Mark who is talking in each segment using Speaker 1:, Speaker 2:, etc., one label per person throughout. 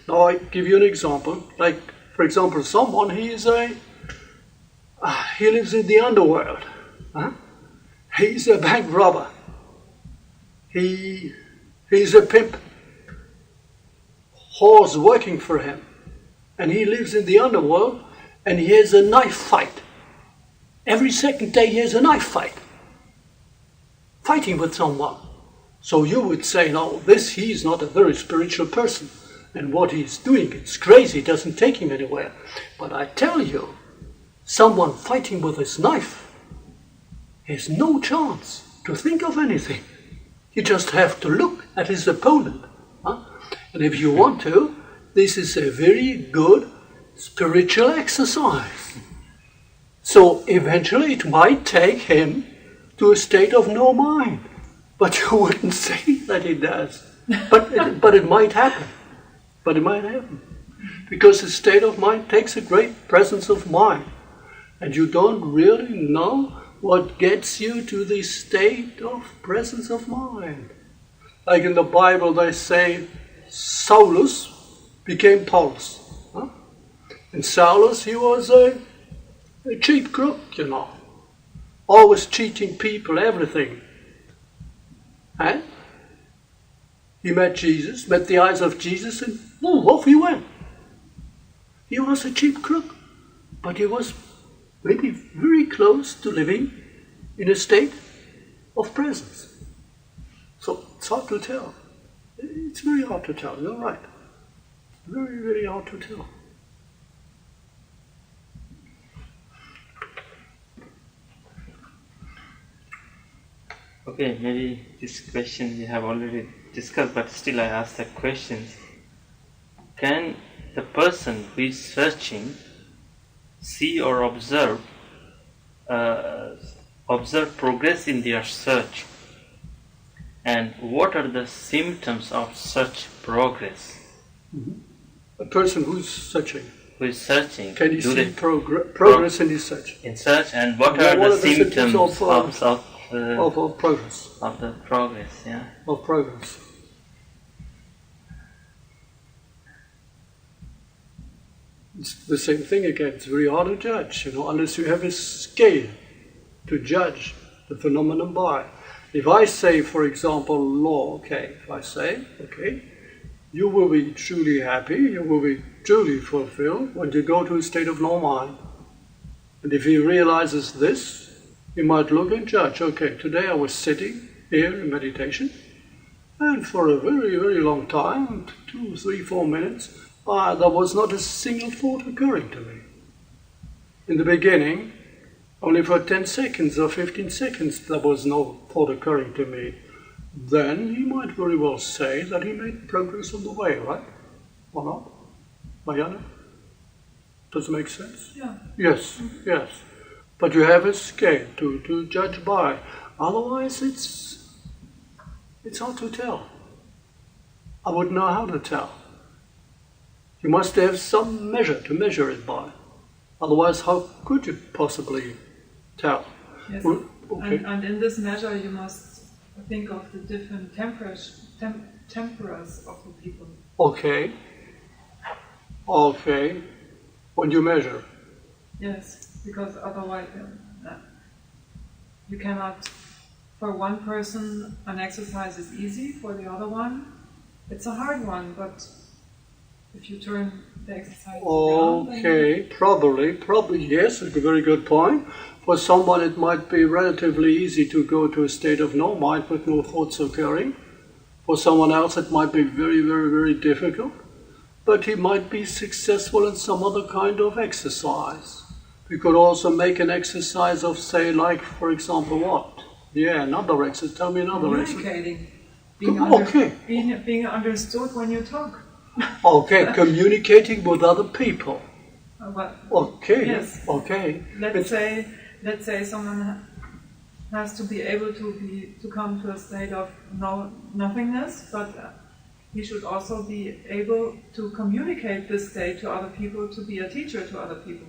Speaker 1: Now I give you an example. Like, for example, someone, he lives in the underworld. Huh? He's a bank robber. He's a pimp. Whores working for him. And he lives in the underworld and he has a knife fight. Every second day he has a knife fight. Fighting with someone. So you would say, no, he's not a very spiritual person. And what he's doing, it's crazy, it doesn't take him anywhere. But I tell you, someone fighting with his knife has no chance to think of anything. You just have to look at his opponent. Huh? And if you want to, this is a very good spiritual exercise. So eventually it might take him to a state of no mind. But you wouldn't say that it does. But it might happen. But it might happen. Because the state of mind takes a great presence of mind. And you don't really know what gets you to the state of presence of mind. Like in the Bible they say, Saulus became Paulus. Huh? And Saulus, he was a cheap crook, you know. Always cheating people, everything. And he met Jesus, met the eyes of Jesus, and off he went. He was a cheap crook, but he was maybe very close to living in a state of presence. So it's hard to tell. It's very hard to tell, you're right. Very, very hard to tell.
Speaker 2: Okay, maybe this question we have already discussed, but still I ask that question. Can the person who is searching see or observe progress in their search? And what are the symptoms of such progress?
Speaker 1: Mm-hmm. A person who's searching.
Speaker 2: Who is searching.
Speaker 1: Can he see progress in his search?
Speaker 2: In search, and what are the symptoms of progress? Of the progress, yeah.
Speaker 1: Of progress. It's the same thing again. It's very hard to judge, unless you have a scale to judge the phenomenon by. If I say, for example, law, if I say, you will be truly happy, you will be truly fulfilled when you go to a state of no mind. And if he realizes this, he might look and judge, today I was sitting here in meditation, and for a very, very long time, 2, 3, 4 minutes, there was not a single thought occurring to me. In the beginning, only for 10 seconds or 15 seconds there was no thought occurring to me. Then he might very well say that he made progress on the way, right? Or not? Marianne? Does it make sense?
Speaker 3: Yeah.
Speaker 1: Yes, yes. But you have a scale to judge by. Otherwise it's hard to tell. I wouldn't know how to tell. You must have some measure to measure it by. Otherwise, how could you possibly tell?
Speaker 3: Yes.
Speaker 1: Well, okay.
Speaker 3: And in this measure, you must think of the different temperatures of the people.
Speaker 1: Okay. When you measure.
Speaker 3: Yes, because otherwise you cannot. For one person, an exercise is easy. For the other one, it's a hard one. But if you turn the exercise around, probably yes. It's a very good point. For someone, it might be relatively easy to go to a state of no mind with no thoughts occurring. For someone else, it might be very, very, very difficult. But he might be successful in some other kind of exercise. We could also make an exercise of, say, like, for example, what? Yeah, another exercise. Tell me another exercise. Communicating. Being understood when you talk.
Speaker 1: Okay, communicating with other people. Okay.
Speaker 3: Yes.
Speaker 1: Okay.
Speaker 3: Let's say someone has to be able to come to a state of nothingness, but he should also be able to communicate this state to other people, to be a teacher to other people.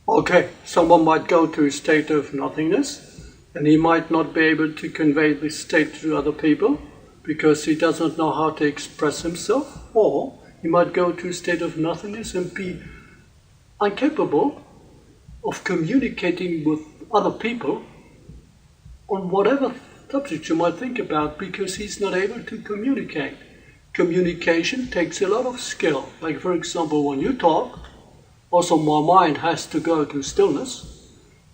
Speaker 1: Okay, someone might go to a state of nothingness, and he might not be able to convey this state to other people because he doesn't know how to express himself, or He might go to a state of nothingness and be incapable of communicating with other people on whatever subject you might think about, because he's not able to communicate. Communication takes a lot of skill. Like, for example, when you talk, also my mind has to go to stillness,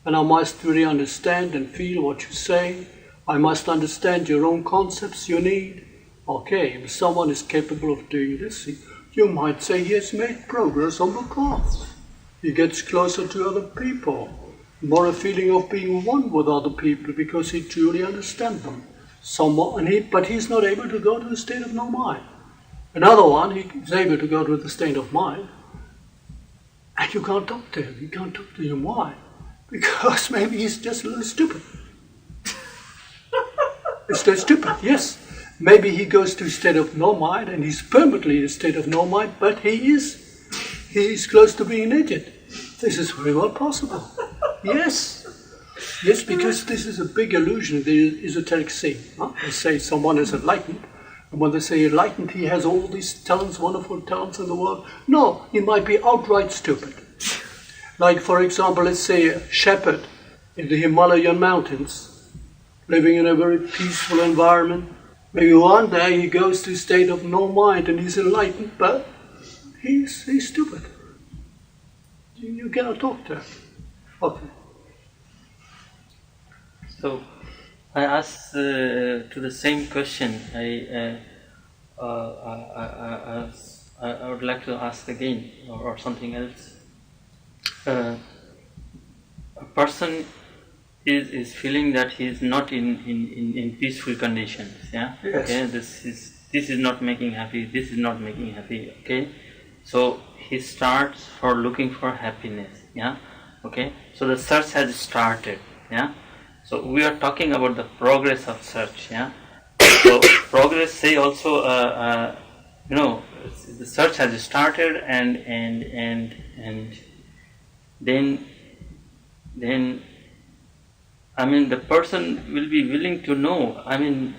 Speaker 1: and I must really understand and feel what you say. I must understand your own concepts you need. Okay, if someone is capable of doing this, you might say he has made progress on the path. He gets closer to other people, more a feeling of being one with other people because he truly understands them. But he's not able to go to the state of no mind. Another one, he's able to go to the state of mind, and you can't talk to him. You can't talk to him. Why? Because maybe he's just a little stupid. It's so stupid, yes. Maybe he goes to a state of no mind, and he's permanently in a state of no mind, but he is close to being an idiot. This is very well possible. Yes. Yes, because this is a big illusion, the esoteric scene. Huh? They say someone is enlightened, and when they say enlightened, he has all these talents, wonderful talents in the world. No, he might be outright stupid. Like, for example, let's say a shepherd in the Himalayan mountains, living in a very peaceful environment. Maybe one day he goes to a state of no mind and he's enlightened, but he's stupid. You cannot talk to him. Okay.
Speaker 2: So, I asked to the same question. I would like to ask again, or something else. A person is feeling that he is not in peaceful conditions. Yeah.
Speaker 1: Yes.
Speaker 2: Okay. This is not making happy. This is not making happy. Okay. So he starts for looking for happiness. Yeah. Okay. So the search has started. Yeah. So we are talking about the progress of search. Yeah. So progress, say also, the search has started, and then I mean, the person will be willing to know, I mean,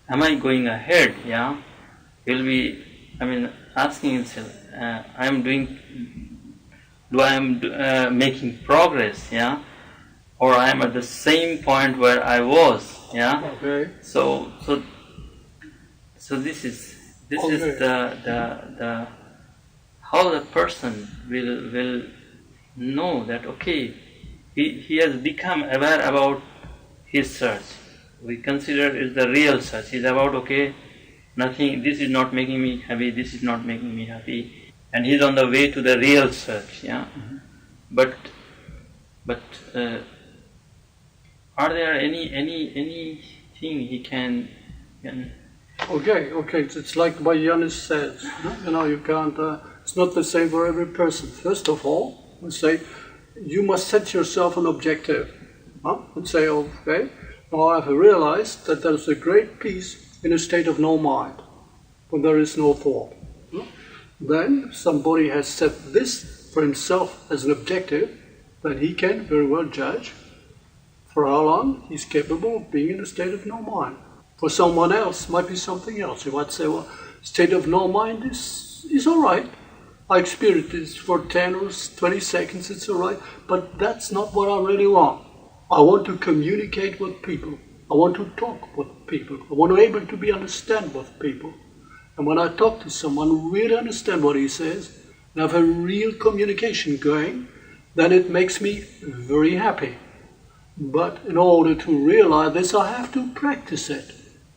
Speaker 2: am I going ahead? Yeah. Will be, I mean, asking himself, do I am making progress? Yeah. Or I am at the same point where I was. Yeah.
Speaker 1: Okay.
Speaker 2: So this is the how the person will know that, okay, he has become aware about his search. We consider it the real search. He's about, okay, nothing, this is not making me happy, this is not making me happy, and he's on the way to the real search. Yeah. Mm-hmm. But are there anything he can?
Speaker 1: Okay. It's like what Janis says. You can't. It's not the same for every person. First of all, we say you must set yourself an objective. And say, okay, now I have realized that there is a great peace in a state of no mind, when there is no thought. Then somebody has set this for himself as an objective, then he can very well judge for how long he's capable of being in a state of no mind. For someone else, might be something else. You might say, well, state of no mind is all right. I experienced this for 10 or 20 seconds, it's all right. But that's not what I really want. I want to communicate with people. I want to talk with people. I want to be able to understand with people. And when I talk to someone, really understand what he says, and have a real communication going, then it makes me very happy. But in order to realize this, I have to practice it.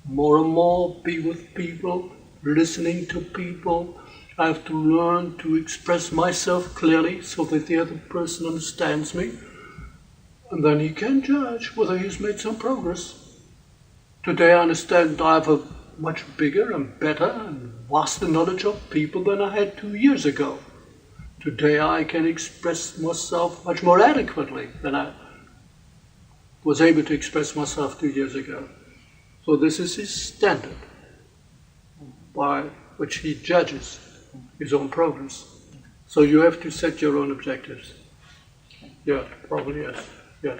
Speaker 1: More and more, be with people, listening to people. I have to learn to express myself clearly so that the other person understands me. And then he can judge whether he's made some progress. Today I understand I have a much bigger and better and vaster knowledge of people than I had 2 years ago. Today I can express myself much more adequately than I was able to express myself 2 years ago. So this is his standard by which he judges his own progress. So you have to set your own objectives. Yeah, probably yes. Yes.